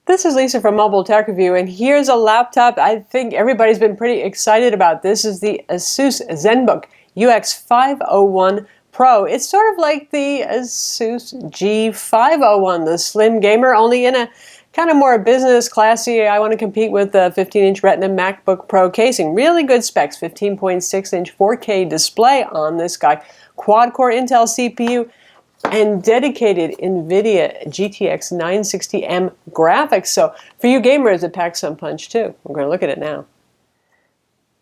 This is Lisa from Mobile Tech Review, and here's a laptop I think everybody's been pretty excited about. This is the Asus ZenBook UX501 Pro. It's sort of like the Asus G501, the slim gamer, only in a kind of more business classy. I want to compete with the 15-inch Retina MacBook Pro casing. Really good specs, 15.6-inch 4K display on this guy, quad-core Intel CPU, and dedicated NVIDIA GTX 960M graphics. So for you gamers, it packs some punch too. We're going to look at it now.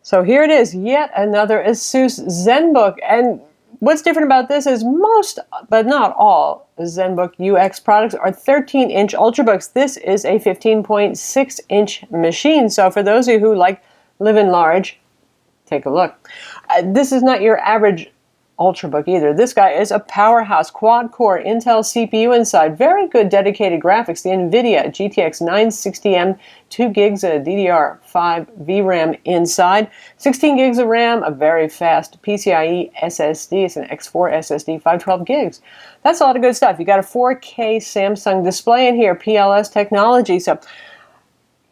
So here it is, yet another Asus ZenBook. And what's different about this is most, but not all, ZenBook UX products are 13-inch Ultrabooks. This is a 15.6-inch machine. So for those of you who like living large, take a look. This is not your average Ultrabook either. This guy is a powerhouse quad-core Intel CPU inside. Very good dedicated graphics. The NVIDIA GTX 960M, 2 gigs of DDR5 VRAM inside, 16 gigs of RAM, a very fast PCIe SSD. It's an X4 SSD, 512 gigs. That's a lot of good stuff. You got a 4K Samsung display in here, PLS technology. So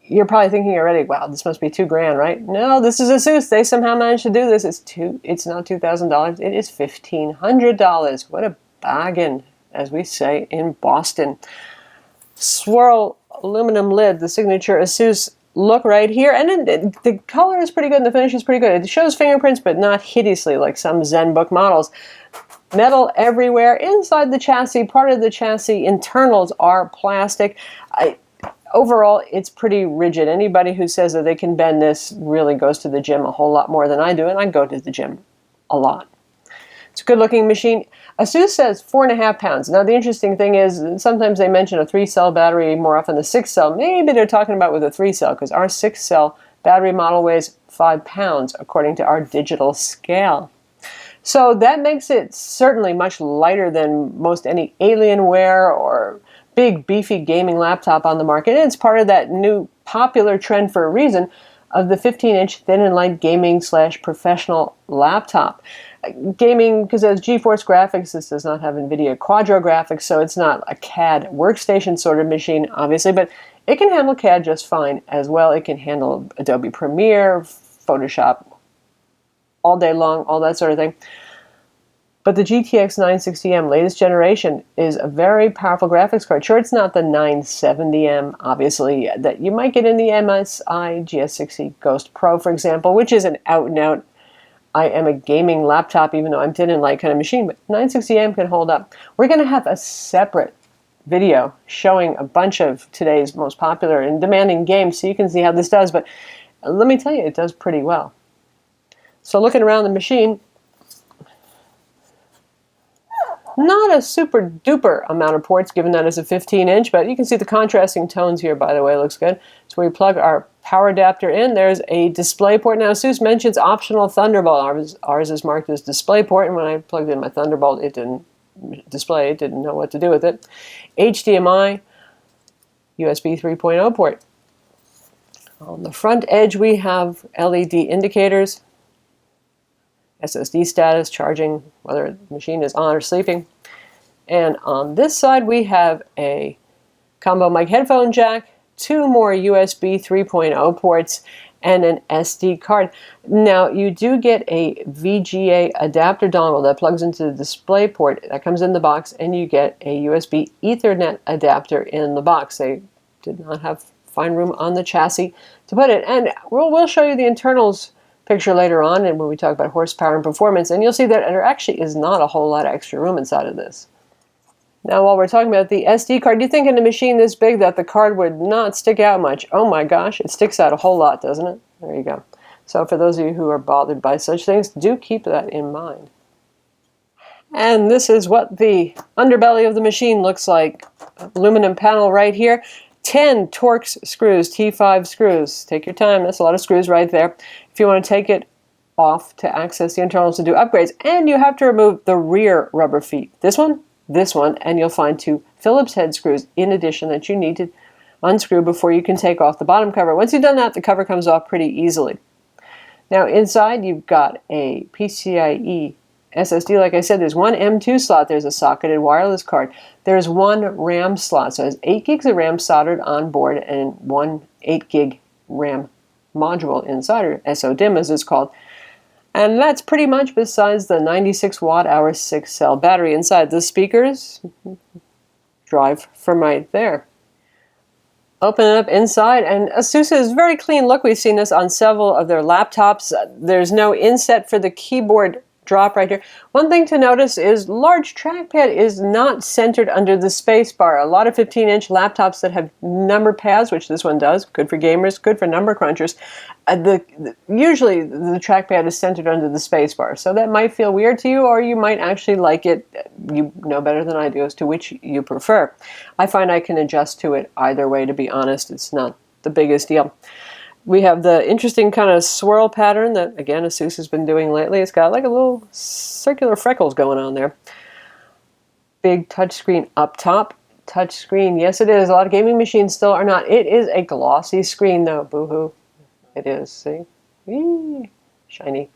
you're probably thinking already, wow, this must be $2,000, right? No, this is Asus. They somehow managed to do this. It's not $2,000. It is $1,500. What a bargain, as we say in Boston. Swirl aluminum lid, the signature Asus look right here. And then the color is pretty good and the finish is pretty good. It shows fingerprints, but not hideously like some ZenBook models. Metal everywhere. Inside the chassis, part of the chassis internals are plastic. Overall, it's pretty rigid. Anybody who says that they can bend this really goes to the gym a whole lot more than I do, and I go to the gym a lot. It's a good-looking machine. Asus says 4.5 pounds. Now, the interesting thing is sometimes they mention a 3-cell battery, more often the 6-cell. Maybe they're talking about with a 3-cell, because our 6-cell battery model weighs 5 pounds, according to our digital scale. So that makes it certainly much lighter than most any Alienware or big beefy gaming laptop on the market. And it's part of that new popular trend for a reason of the 15-inch thin and light gaming / professional laptop. Gaming, because it has GeForce graphics, this does not have NVIDIA Quadro graphics, so it's not a CAD workstation sort of machine, obviously, but it can handle CAD just fine as well. It can handle Adobe Premiere, Photoshop all day long, all that sort of thing. But the GTX 960M latest generation is a very powerful graphics card. Sure, it's not the 970M, obviously, that you might get in the MSI GS60 Ghost Pro, for example, which is an out-and-out, I am a gaming laptop, even though I'm thin and light kind of machine, but 960M can hold up. We're going to have a separate video showing a bunch of today's most popular and demanding games, so you can see how this does, but let me tell you, it does pretty well. So looking around the machine, not a super duper amount of ports, given that it's a 15-inch, but you can see the contrasting tones here, by the way, looks good. So we plug our power adapter in. There's a DisplayPort. Now, Asus mentions optional Thunderbolt. Ours is marked as DisplayPort, and when I plugged in my Thunderbolt, it didn't display. It didn't know what to do with it. HDMI, USB 3.0 port. On the front edge, we have LED indicators, SSD status, charging, whether the machine is on or sleeping. And on this side, we have a combo mic headphone jack, 2 more USB 3.0 ports, and an SD card. Now, you do get a VGA adapter dongle that plugs into the DisplayPort. That comes in the box, and you get a USB Ethernet adapter in the box. They did not have fine room on the chassis to put it. And we'll show you the internals picture later on, and when we talk about horsepower and performance, and you'll see that there actually is not a whole lot of extra room inside of this. Now, while we're talking about the SD card, you think in a machine this big that the card would not stick out much? Oh my gosh, it sticks out a whole lot, doesn't it? There you go. So for those of you who are bothered by such things, do keep that in mind. And this is what the underbelly of the machine looks like. Aluminum panel right here. 10 Torx screws, T5 screws. Take your time, that's a lot of screws right there. If you want to take it off to access the internals to do upgrades, and you have to remove the rear rubber feet. This one, and you'll find 2 Phillips head screws in addition that you need to unscrew before you can take off the bottom cover. Once you've done that, the cover comes off pretty easily. Now inside you've got a PCIe SSD, like I said, there's one M2 slot, there's a socketed wireless card. There's one RAM slot, so it has 8 gigs of RAM soldered on board and one 8 gig RAM module inside, or SODIMM as it's called. And that's pretty much besides the 96 watt-hour 6-cell battery inside. The speakers drive from right there. Open it up inside, and Asus is very clean look. We've seen this on several of their laptops. There's no inset for the keyboard drop right here. One thing to notice is large trackpad is not centered under the space bar. A lot of 15-inch laptops that have number pads, which this one does, good for gamers, good for number crunchers, usually the trackpad is centered under the space bar. So that might feel weird to you, or you might actually like it. You know better than I do as to which you prefer. I find I can adjust to it either way, to be honest. It's not the biggest deal. We have the interesting kind of swirl pattern that, again, Asus has been doing lately. It's got like a little circular freckles going on there. Big touchscreen up top. Touchscreen, yes it is. A lot of gaming machines still are not. It is a glossy screen though, boo-hoo. It is, see? Eee, shiny.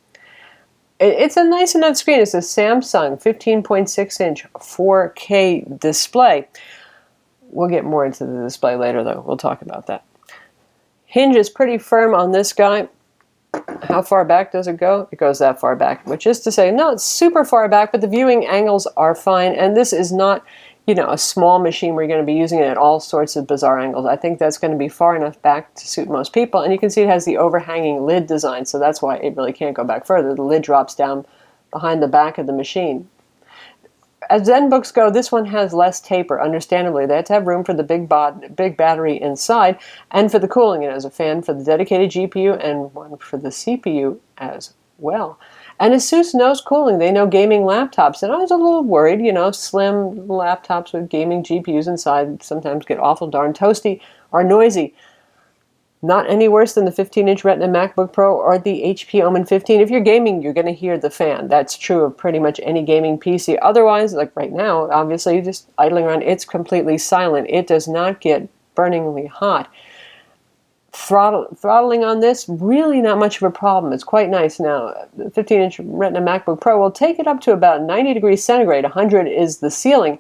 It's a nice enough screen. It's a Samsung 15.6-inch 4K display. We'll get more into the display later though. We'll talk about that. Hinge is pretty firm on this guy. How far back does it go? It goes that far back, which is to say not super far back, but the viewing angles are fine. And this is not, you know, a small machine where you're going to be using it at all sorts of bizarre angles. I think that's going to be far enough back to suit most people. And you can see it has the overhanging lid design, so that's why it really can't go back further. The lid drops down behind the back of the machine. As ZenBooks go, this one has less taper, understandably. They have to have room for the big battery inside and for the cooling. It has a fan for the dedicated GPU and one for the CPU as well. And Asus knows cooling. They know gaming laptops. And I was a little worried, you know, slim laptops with gaming GPUs inside sometimes get awful darn toasty or noisy. Not any worse than the 15-inch Retina MacBook Pro or the HP Omen 15. If you're gaming, you're going to hear the fan. That's true of pretty much any gaming PC. Otherwise, like right now, obviously, just idling around, it's completely silent. It does not get burningly hot. Throttling on this, really not much of a problem. It's quite nice now. The 15-inch Retina MacBook Pro will take it up to about 90 degrees centigrade. 100 is the ceiling.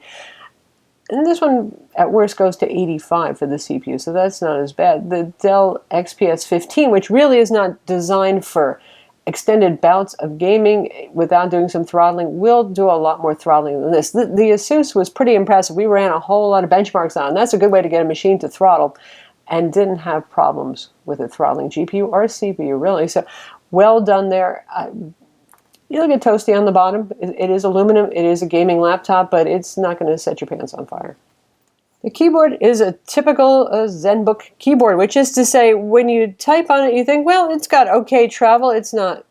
And this one, at worst, goes to 85 for the CPU, so that's not as bad. The Dell XPS 15, which really is not designed for extended bouts of gaming without doing some throttling, will do a lot more throttling than this. The Asus was pretty impressive. We ran a whole lot of benchmarks on it. That's a good way to get a machine to throttle, and didn't have problems with it throttling GPU or CPU, really. So, well done there. You'll get toasty on the bottom. It is aluminum. It is a gaming laptop, but it's not going to set your pants on fire. The keyboard is a typical ZenBook keyboard, which is to say, when you type on it, you think, well, it's got okay travel. It's not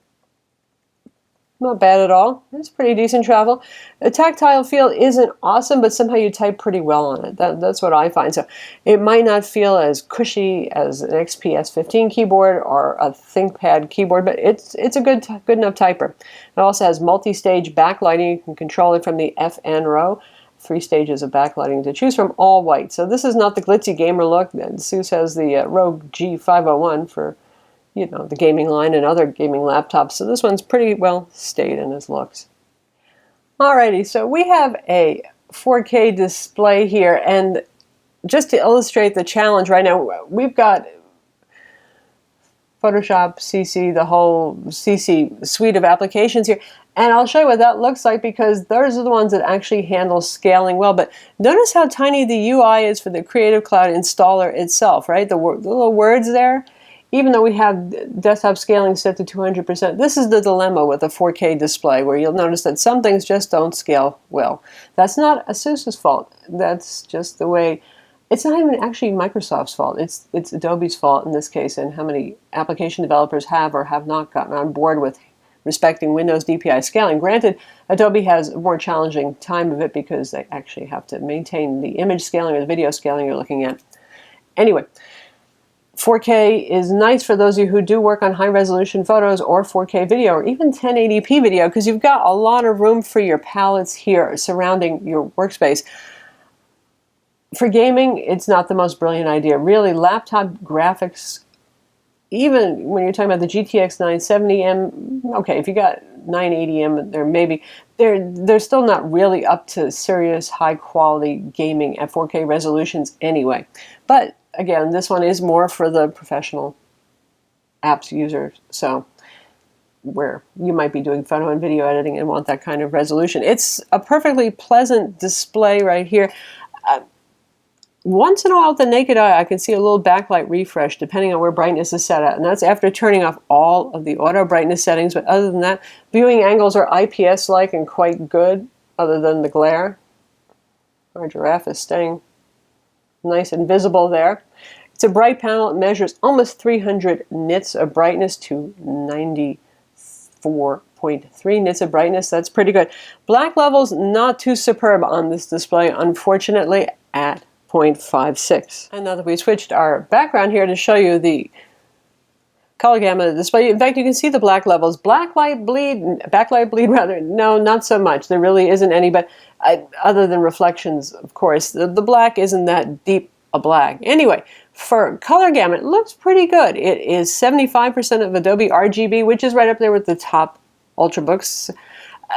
bad at all. It's pretty decent travel. The tactile feel isn't awesome, but somehow you type pretty well on it. That's what I find. So it might not feel as cushy as an XPS 15 keyboard or a ThinkPad keyboard, but it's a good enough typer. It also has multi-stage backlighting. You can control it from the FN row. 3 stages of backlighting to choose from, all white. So this is not the glitzy gamer look. Asus has the Rogue G501 for, you know, the gaming line and other gaming laptops. So this one's pretty well stayed in its looks. Alrighty, so we have a 4K display here, and just to illustrate the challenge right now, we've got Photoshop, CC, the whole CC suite of applications here. And I'll show you what that looks like, because those are the ones that actually handle scaling well. But notice how tiny the UI is for the Creative Cloud installer itself, right? The little words there. Even though we have desktop scaling set to 200%, this is the dilemma with a 4K display, where you'll notice that some things just don't scale well. That's not Asus's fault. That's just the way. It's not even actually Microsoft's fault. It's Adobe's fault in this case, and how many application developers have or have not gotten on board with respecting Windows DPI scaling. Granted, Adobe has a more challenging time of it because they actually have to maintain the image scaling or the video scaling you're looking at. Anyway, 4K is nice for those of you who do work on high-resolution photos or 4K video or even 1080p video, because you've got a lot of room for your palettes here surrounding your workspace. For gaming, it's not the most brilliant idea. Really, laptop graphics, even when you're talking about the GTX 970M, okay, if you got 980M. They're still not really up to serious high quality gaming at 4K resolutions anyway. But again, this one is more for the professional apps user, so where you might be doing photo and video editing and want that kind of resolution. It's a perfectly pleasant display right here. Once in a while with the naked eye, I can see a little backlight refresh depending on where brightness is set at, and that's after turning off all of the auto brightness settings. But other than that, viewing angles are IPS-like and quite good, other than the glare. Our giraffe is staying nice and visible there. It's a bright panel. It measures almost 300 nits of brightness to 94.3 nits of brightness. That's pretty good. Black levels not too superb on this display, unfortunately, at 0.56. And now that we switched our background here to show you the color gamut of the display, in fact, you can see the black levels. Backlight bleed rather, no, not so much. There really isn't any, but other than reflections, of course. The black isn't that deep a black. Anyway, for color gamut, it looks pretty good. It is 75% of Adobe RGB, which is right up there with the top Ultrabooks,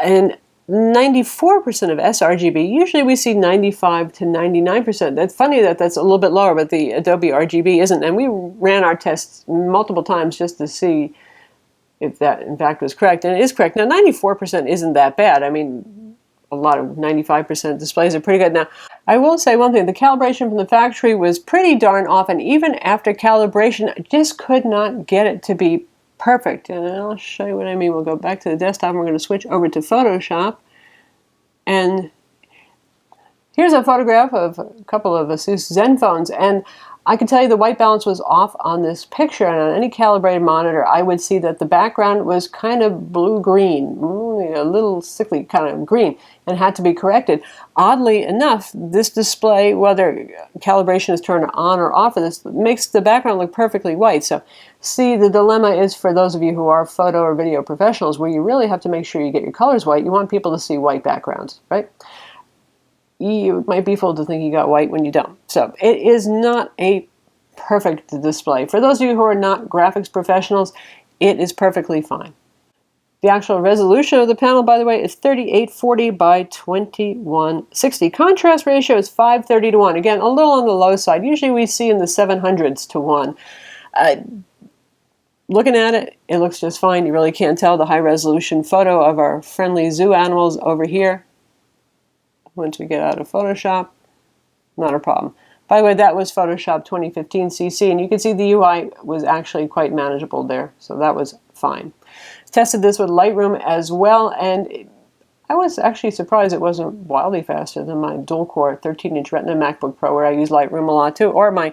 and 94% of sRGB. Usually we see 95 to 99%. That's funny that that's a little bit lower, but the Adobe RGB isn't. And we ran our tests multiple times just to see if that in fact was correct. And it is correct. Now 94% isn't that bad. I mean, a lot of 95% displays are pretty good. Now, I will say one thing. The calibration from the factory was pretty darn off. And even after calibration, I just could not get it to be perfect. And I'll show you what I mean. We'll go back to the desktop and we're going to switch over to Photoshop. And here's a photograph of a couple of Asus Zen phones. And I can tell you the white balance was off on this picture. And on any calibrated monitor, I would see that the background was kind of blue-green, a little sickly kind of green, and had to be corrected. Oddly enough, this display, whether calibration is turned on or off of this, makes the background look perfectly white. So see, the dilemma is for those of you who are photo or video professionals, where you really have to make sure you get your colors white. You want people to see white backgrounds, right? You might be fooled to think you got white when you don't. So it is not a perfect display. For those of you who are not graphics professionals, it is perfectly fine. The actual resolution of the panel, by the way, is 3840 by 2160. Contrast ratio is 530 to 1. Again, a little on the low side. Usually we see in the 700s to 1. Looking at it, it looks just fine. You really can't tell. The high resolution photo of our friendly zoo animals over here. Once we get out of Photoshop, not a problem. By the way, that was Photoshop 2015 CC, and you can see the UI was actually quite manageable there, so that was fine. Tested this with Lightroom as well, and I was actually surprised it wasn't wildly faster than my dual-core 13-inch Retina MacBook Pro, where I use Lightroom a lot too, or my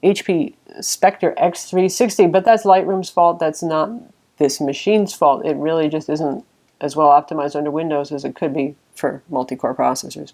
HP Spectre X360, but that's Lightroom's fault. That's not this machine's fault. It really just isn't as well optimized under Windows as it could be for multi-core processors.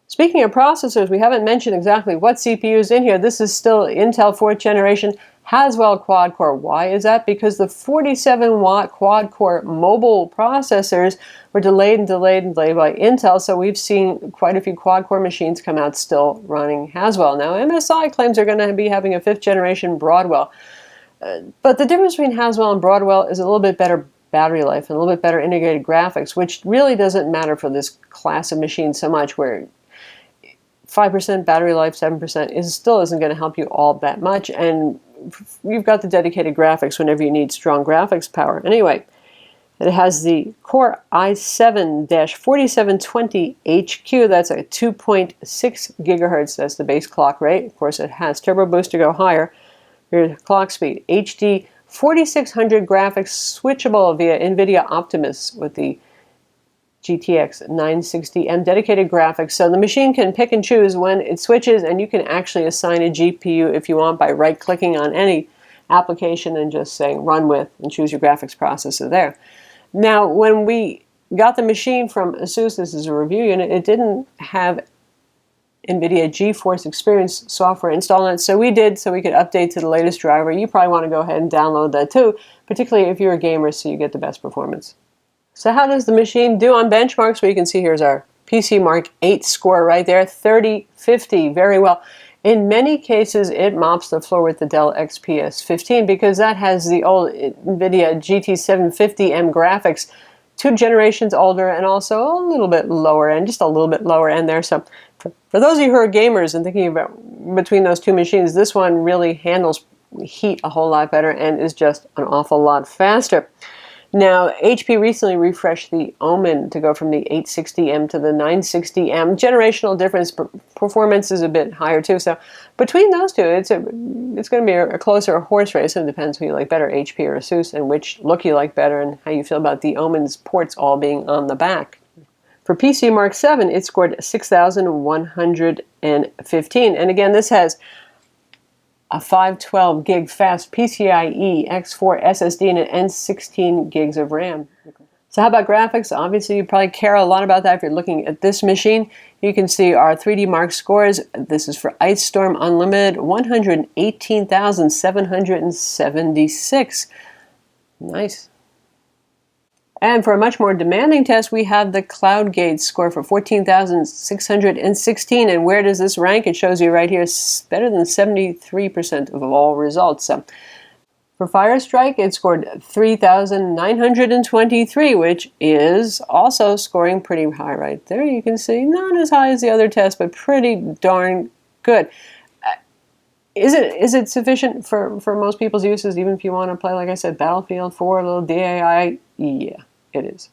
Speaking of processors, we haven't mentioned exactly what CPU is in here. This is still Intel 4th generation Haswell quad-core. Why is that? Because the 47-watt quad-core mobile processors were delayed by Intel, so we've seen quite a few quad-core machines come out still running Haswell. Now, MSI claims they're going to be having a 5th generation Broadwell. But the difference between Haswell and Broadwell is a little bit better battery life and a little bit better integrated graphics, which really doesn't matter for this class of machines so much, where 5% battery life, 7% still isn't going to help you all that much, and you've got the dedicated graphics whenever you need strong graphics power. Anyway, it has the Core i7-4720HQ. That's a 2.6 gigahertz. That's the base clock rate. Of course, it has turbo boost to go higher. Here's clock speed. HD 4600 graphics, switchable via NVIDIA Optimus with the GTX 960M dedicated graphics. So the machine can pick and choose when it switches, and you can actually assign a GPU if you want by right-clicking on any application and just saying run with and choose your graphics processor there. Now, when we got the machine from Asus, this is a review unit, it didn't have NVIDIA GeForce Experience software installed on it, so we did, so we could update to the latest driver. You probably want to go ahead and download that too, particularly if you're a gamer, so you get the best performance. So how does the machine do on benchmarks? Well, you can see here's our PC Mark 8 score right there, 3050, very well. In many cases, it mops the floor with the Dell XPS 15 because that has the old NVIDIA GT750M graphics 2 generations older and also a little bit lower end, just a little bit lower end there. So for those of you who are gamers and thinking about between those two machines, this one really handles heat a whole lot better and is just an awful lot faster. Now, HP recently refreshed the Omen to go from the 860M to the 960M. Generational difference, performance is a bit higher too. So between those two, it's going to be a closer horse race. And it depends who you like better, HP or Asus, and which look you like better and how you feel about the Omen's ports all being on the back. For PC Mark 7, it scored 6,115. And again, this has a 512 gig fast PCIe X4 SSD and 16 gigs of RAM. So how about graphics? Obviously you probably care a lot about that if you're looking at this machine. You can see our 3D Mark scores. This is for Ice Storm Unlimited, 118,776. Nice. And for a much more demanding test, we have the CloudGate score for 14,616. And where does this rank? It shows you right here, better than 73% of all results. So for Firestrike, it scored 3,923, which is also scoring pretty high right there. You can see, not as high as the other test, but pretty darn good. Is it sufficient for most people's uses, even if you want to play, like I said, Battlefield 4, a little DAI? Yeah, it is.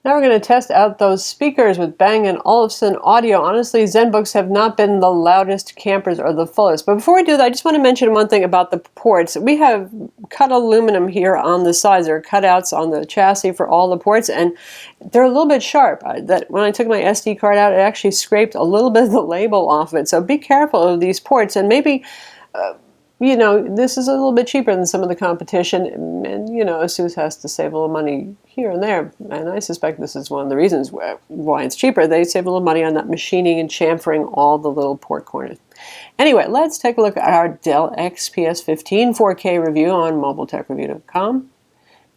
Now we're going to test out those speakers with Bang & Olufsen audio. Honestly, ZenBooks have not been the loudest campers or the fullest. But before we do that, I just want to mention one thing about the ports. We have cut aluminum here on the sides. There are cutouts on the chassis for all the ports, and they're a little bit sharp. That when I took my SD card out, it actually scraped a little bit of the label off of it. So be careful of these ports, and maybe you know, this is a little bit cheaper than some of the competition, and you know, Asus has to save a little money here and there, and I suspect this is one of the reasons why it's cheaper. They save a little money on that machining and chamfering all the little port corners. Anyway, let's take a look at our Dell XPS 15 4K review on mobiletechreview.com, and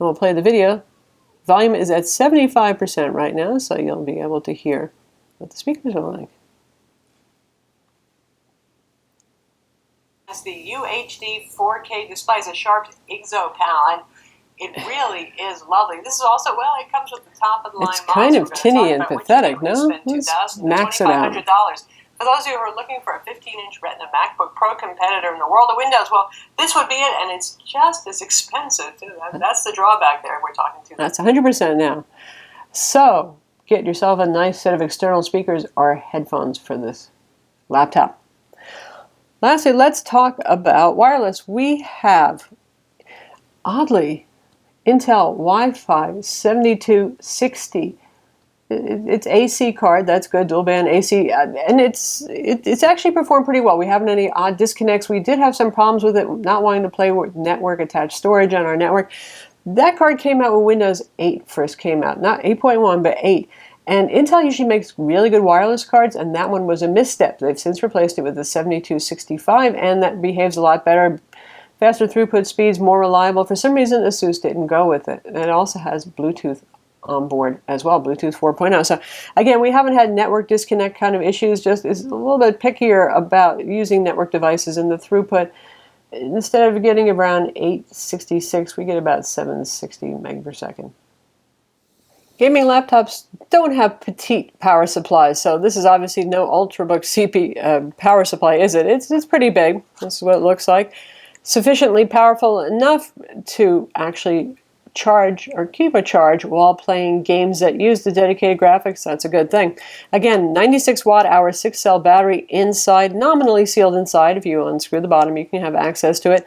we'll play the video. Volume is at 75% right now, so you'll be able to hear what the speakers are like. The UHD 4K display is a sharp IGZO panel, and it really is lovely. This is also, well, it comes with the top of the line. It's kind of tinny and pathetic, no? Let's max it out. For those of you who are looking for a 15-inch Retina MacBook Pro competitor in the world of Windows, well, this would be it, and it's just as expensive, too. That's the drawback there we're talking to. That's 100% now. So, get yourself a nice set of external speakers or headphones for this laptop. Lastly, let's talk about wireless. We have, oddly, Intel Wi-Fi 7260. It's AC card, that's good, dual band AC, and it's actually performed pretty well. We haven't any odd disconnects. We did have some problems with it, not wanting to play with network attached storage on our network. That card came out when Windows 8 first came out, not 8.1, but 8. And Intel usually makes really good wireless cards, and that one was a misstep. They've since replaced it with the 7265, and that behaves a lot better. Faster throughput speeds, more reliable. For some reason, Asus didn't go with it. And it also has Bluetooth on board as well, Bluetooth 4.0. So again, we haven't had network disconnect kind of issues, just is a little bit pickier about using network devices, and the throughput, instead of getting around 866, we get about 760 meg per second. Gaming laptops don't have petite power supplies, so this is obviously no Ultrabook CP power supply, is it? It's pretty big. This is what it looks like. Sufficiently powerful enough to actually charge or keep a charge while playing games that use the dedicated graphics. That's a good thing. Again, 96 watt-hour 6-cell battery inside, nominally sealed inside. If you unscrew the bottom, you can have access to it.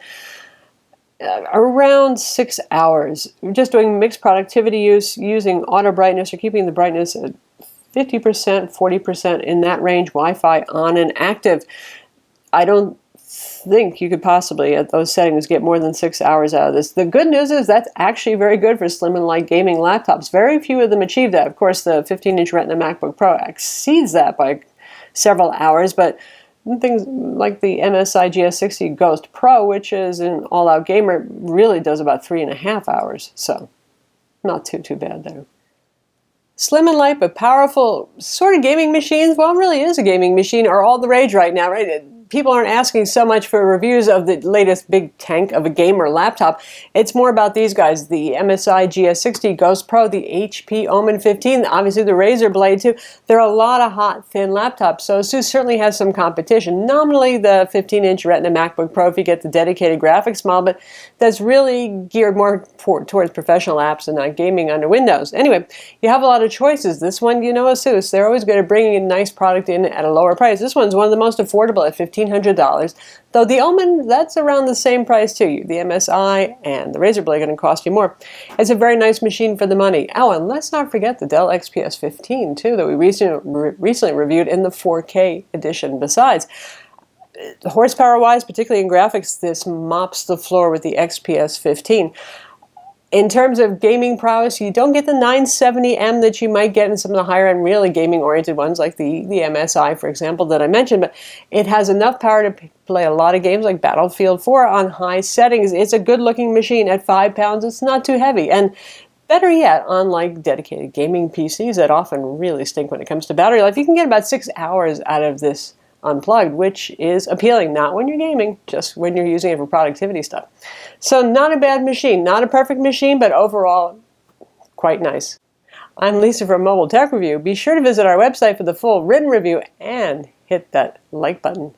Around 6 hours. We're just doing mixed productivity use, using auto brightness or keeping the brightness at 50%, 40% in that range, Wi-Fi on and active. I don't think you could possibly, at those settings, get more than 6 hours out of this. The good news is that's actually very good for slim and light gaming laptops. Very few of them achieve that. Of course, the 15-inch Retina MacBook Pro exceeds that by several hours, but things like the MSI GS60 Ghost Pro, which is an all-out gamer, really does about 3.5 hours. So, not too bad there. Slim and light but powerful sort of gaming machines, well, it really is a gaming machine, are all the rage right now, right? people aren't asking so much for reviews of the latest big tank of a gamer laptop. It's more about these guys, the MSI GS60 Ghost Pro, the HP Omen 15, obviously the Razer Blade 2. There are a lot of hot, thin laptops, so Asus certainly has some competition. Nominally the 15-inch Retina MacBook Pro if you get the dedicated graphics model, but that's really geared more towards professional apps and not gaming under Windows. Anyway, you have a lot of choices. This one, you know Asus, they're always good at bringing a nice product in at a lower price. This one's one of the most affordable at $1,500, though the Omen, that's around the same price too. The MSI and the Razer Blade are going to cost you more. It's a very nice machine for the money. Oh, and let's not forget the Dell XPS 15 too, that we recently reviewed in the 4K edition. Besides, horsepower-wise, particularly in graphics, this mops the floor with the XPS 15. In terms of gaming prowess, you don't get the 970M that you might get in some of the higher-end, really gaming-oriented ones, like the MSI, for example, that I mentioned, but it has enough power to play a lot of games like Battlefield 4 on high settings. It's a good-looking machine. At 5 pounds, it's not too heavy, and better yet, unlike dedicated gaming PCs that often really stink when it comes to battery life, you can get about 6 hours out of this unplugged, which is appealing, not when you're gaming, just when you're using it for productivity stuff. So not a bad machine, not a perfect machine, but overall quite nice. I'm Lisa from Mobile Tech Review. Be sure to visit our website for the full written review and hit that like button.